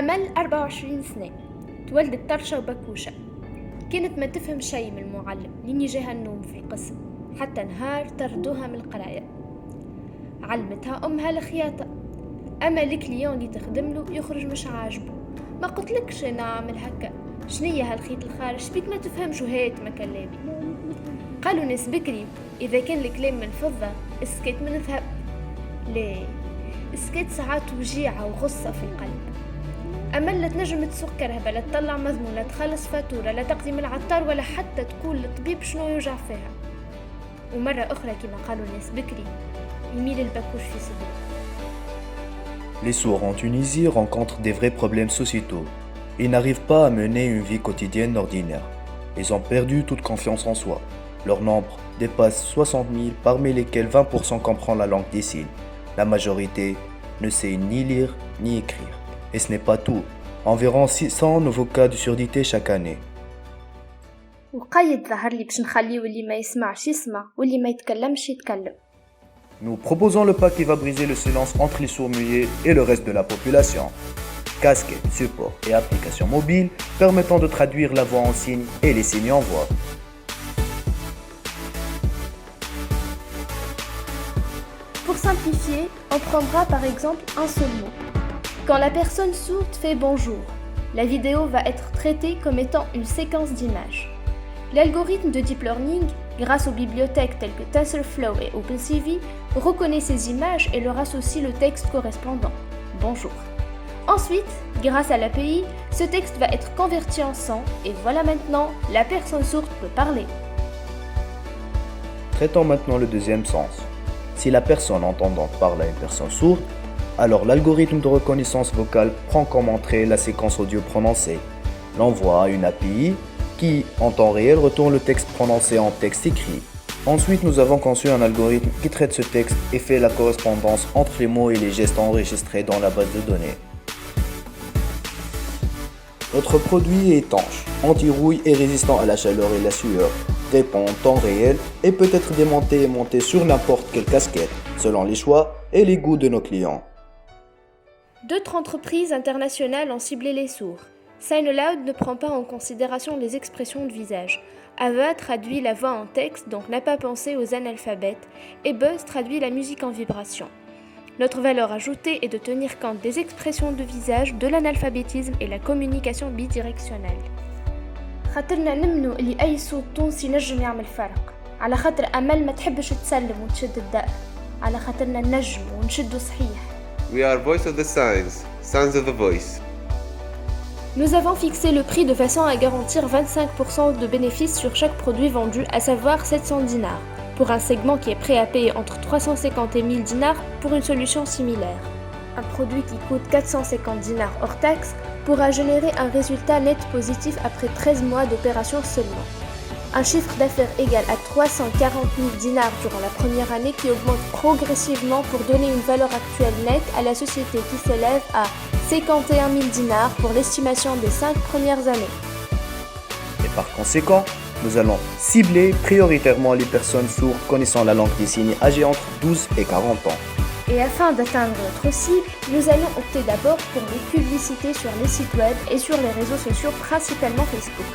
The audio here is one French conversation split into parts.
أمل 24 سنة، تولدت طرشة وبكوشة. كانت ما تفهم شيء من المعلم لين يجيها النوم في القسم، حتى نهار طردوها من القراية. علمتها أمها الخياطة، أما الكليون اللي تخدم له يخرج مش عاجبه. ما قلتلكش أنا أعمل هكا، شنية هالخيط الخارج بيك ما تفهمش وهات مكلابي. قالوا ناس بكري إذا كان الكلام من فضة السكات من ذهب. ليه السكات ساعات وجيعة وغصة في القلب. أما لا تنجم تسوق كرهبة، لا تطلع مضمون، لا تخلص فاتورة، لا تقضي من العطار، ولا حتى تقول للطبيب شنو يوجع فيها. ومرة أخرى كما قالوا الناس بكري يميل البكوش في صدره. Les sourds en Tunisie rencontrent des vrais problèmes sociétaux. Ils n'arrivent pas à mener une vie quotidienne ordinaire. Ils ont perdu toute confiance en soi. Leur nombre dépasse 60 000, parmi lesquels 20% comprend la langue des signes. La majorité ne sait ni lire ni écrire. Et ce n'est pas tout. Environ 600 nouveaux cas de surdité chaque année. وقيد ظهر لي باش نخليه واللي ما يسمعش يسمع واللي ما يتكلمش يتكلم. Nous proposons le pas qui va briser le silence entre les sourds-muets et le reste de la population. Casquettes, supports et applications mobiles permettant de traduire la voix en signes et les signes en voix. Pour simplifier, on prendra par exemple un seul mot. Quand la personne sourde fait bonjour, la vidéo va être traitée comme étant une séquence d'images. L'algorithme de Deep Learning, grâce aux bibliothèques telles que TensorFlow et OpenCV, reconnaît ces images et leur associe le texte correspondant. Bonjour. Ensuite, grâce à l'API, ce texte va être converti en son et voilà maintenant, la personne sourde peut parler. Traitons maintenant le deuxième sens. Si la personne entendante parle à une personne sourde, alors l'algorithme de reconnaissance vocale prend comme entrée la séquence audio prononcée, l'envoie à une API qui, en temps réel, retourne le texte prononcé en texte écrit. Ensuite, nous avons conçu un algorithme qui traite ce texte et fait la correspondance entre les mots et les gestes enregistrés dans la base de données. Notre produit est étanche, anti-rouille et résistant à la chaleur et la sueur, répond en temps réel et peut être démonté et monté sur n'importe quelle casquette, selon les choix et les goûts de nos clients. D'autres entreprises internationales ont ciblé les sourds. SignAloud ne prend pas en considération les expressions de visage. Ava traduit la voix en texte, donc n'a pas pensé aux analphabètes, et Buzz traduit la musique en vibration. Notre valeur ajoutée est de tenir compte des expressions de visage, de l'analphabétisme et la communication bidirectionnelle. خاطرنا نمنو اللي أي صوت تونسي نجم يعمل فرق، على خاطر أمل ما تحبش تسلم وتشد الدائرة، على خاطرنا نجم ونشدو صحيح. We are voice of the signs, signs of the voice. Nous avons fixé le prix de façon à garantir 25% de bénéfices sur chaque produit vendu, à savoir 700 dinars, pour un segment qui est prêt à payer entre 350 et 1000 dinars pour une solution similaire. Un produit qui coûte 450 dinars hors taxe pourra générer un résultat net positif après 13 mois d'opération seulement. Un chiffre d'affaires égal à 340 000 dinars durant la première année qui augmente progressivement pour donner une valeur actuelle nette à la société qui s'élève à 51 000 dinars pour l'estimation des 5 premières années. Et par conséquent, nous allons cibler prioritairement les personnes sourdes connaissant la langue des signes âgées entre 12 et 40 ans. Et afin d'atteindre notre cible, nous allons opter d'abord pour les publicités sur les sites web et sur les réseaux sociaux, principalement Facebook.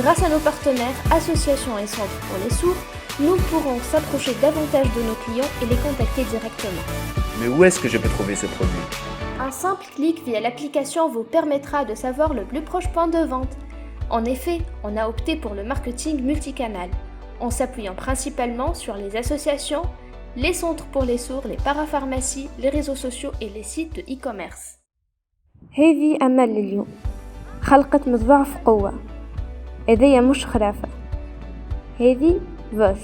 Grâce à nos partenaires, associations et centres pour les sourds, nous pourrons s'approcher davantage de nos clients et les contacter directement. Mais où est-ce que je peux trouver ce produit ? Un simple clic via l'application vous permettra de savoir le plus proche point de vente. En effet, on a opté pour le marketing multicanal, en s'appuyant principalement sur les associations, les centres pour les sourds, les parapharmacies, les réseaux sociaux et les sites de e-commerce. هذه أمل اليوم خلقت من ضعف قوة، هذيا مش خرافة، هذه بس.